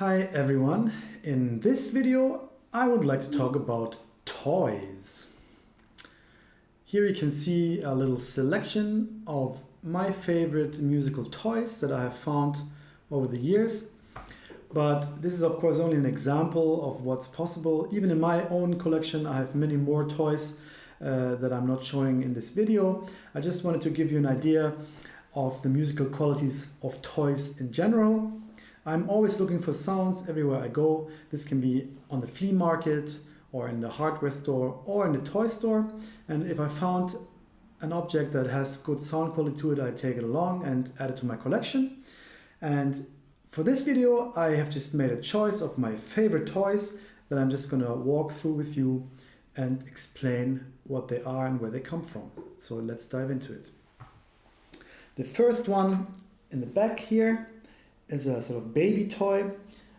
Hi everyone, in this video I would like to talk about toys. Here you can see a little selection of my favorite musical toys that I have found over the years. But this is of course only an example of what's possible. Even in my own collection I have many more toys that I'm not showing in this video. I just wanted to give you an idea of the musical qualities of toys in general. I'm always looking for sounds everywhere I go. This can be on the flea market or in the hardware store or in the toy store. And if I found an object that has good sound quality to it, I take it along and add it to my collection. And for this video, I have just made a choice of my favorite toys that I'm just gonna walk through with you and explain what they are and where they come from. So let's dive into it. The first one in the back here is a sort of baby toy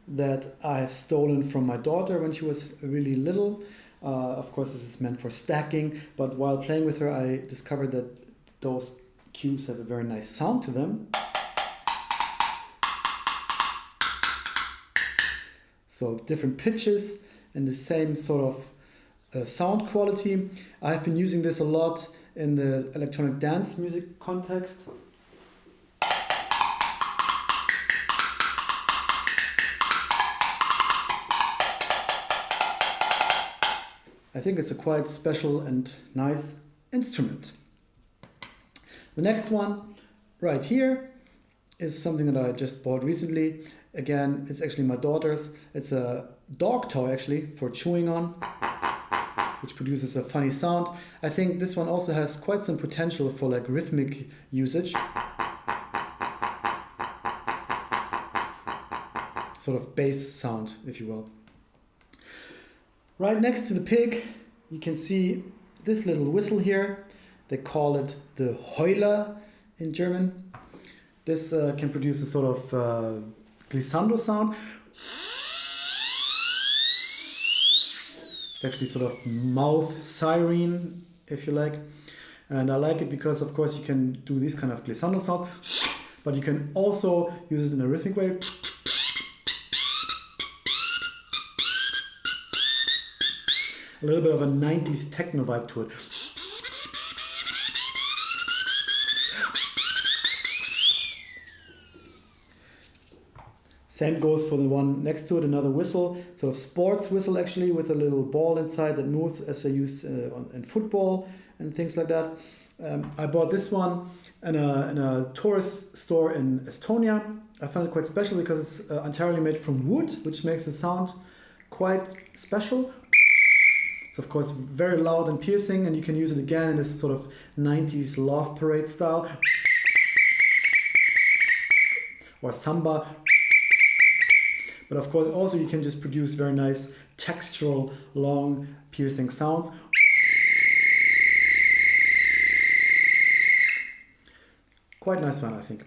that I have stolen from my daughter when she was really little. Of course, this is meant for stacking, but while playing with her, I discovered that those cubes have a very nice sound to them. So different pitches and the same sort of sound quality. I've been using this a lot in the electronic dance music context. I think it's a quite special and nice instrument. The next one right here is something that I just bought recently. Again, it's actually my daughter's. It's a dog toy actually for chewing on, which produces a funny sound. I think this one also has quite some potential for like rhythmic usage. Sort of bass sound, if you will. Right next to the pig, you can see this little whistle here. They call it the Heuler in German. This can produce a sort of glissando sound. It's actually sort of mouth siren, if you like. And I like it because, of course, you can do these kind of glissando sounds, but you can also use it in a rhythmic way. A little bit of a 90s techno vibe to it. Same goes for the one next to it, another whistle, sort of sports whistle actually, with a little ball inside that moves as they use in football and things like that. I bought this one in a tourist store in Estonia. I found it quite special because it's entirely made from wood, which makes the sound quite special. It's of course very loud and piercing, and you can use it again in this sort of 90s love parade style or samba. But of course also you can just produce very nice textural long piercing sounds. Quite nice one, I think.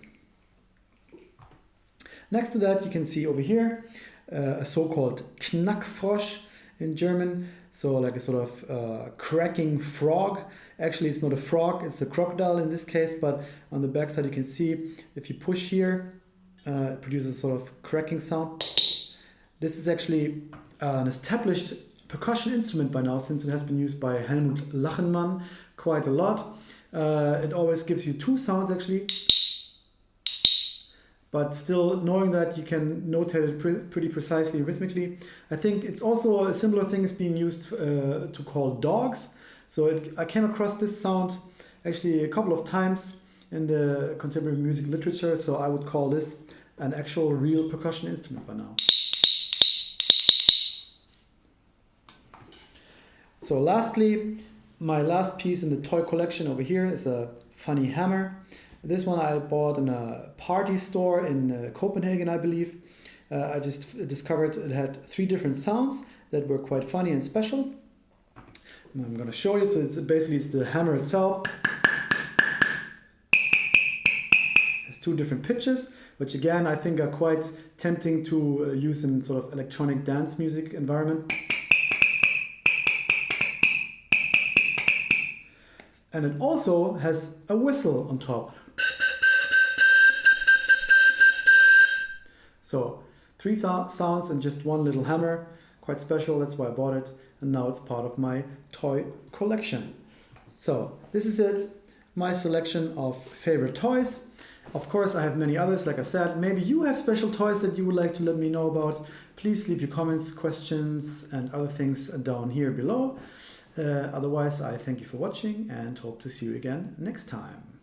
Next to that you can see over here a so-called Knackfrosch in German. So like a sort of cracking frog. Actually, it's not a frog, it's a crocodile in this case, but on the back side you can see if you push here, it produces a sort of cracking sound. This is actually an established percussion instrument by now, since it has been used by Helmut Lachenmann quite a lot. It always gives you two sounds actually. But still, knowing that you can notate it pretty precisely rhythmically. I think it's also a similar thing is being used to call dogs. So I came across this sound actually a couple of times in the contemporary music literature. So I would call this an actual real percussion instrument by now. So lastly, my last piece in the toy collection over here is a funny hammer. This one I bought in a party store in Copenhagen, I believe. I just discovered it had 3 different sounds that were quite funny and special. And I'm going to show you. So it's the hammer itself. It has 2 different pitches, which again I think are quite tempting to use in sort of electronic dance music environment. And it also has a whistle on top. So 3 sounds and just one little hammer. Quite special, that's why I bought it. And now it's part of my toy collection. So this is it, my selection of favorite toys. Of course, I have many others, like I said. Maybe you have special toys that you would like to let me know about. Please leave your comments, questions, and other things down here below. Otherwise, I thank you for watching and hope to see you again next time.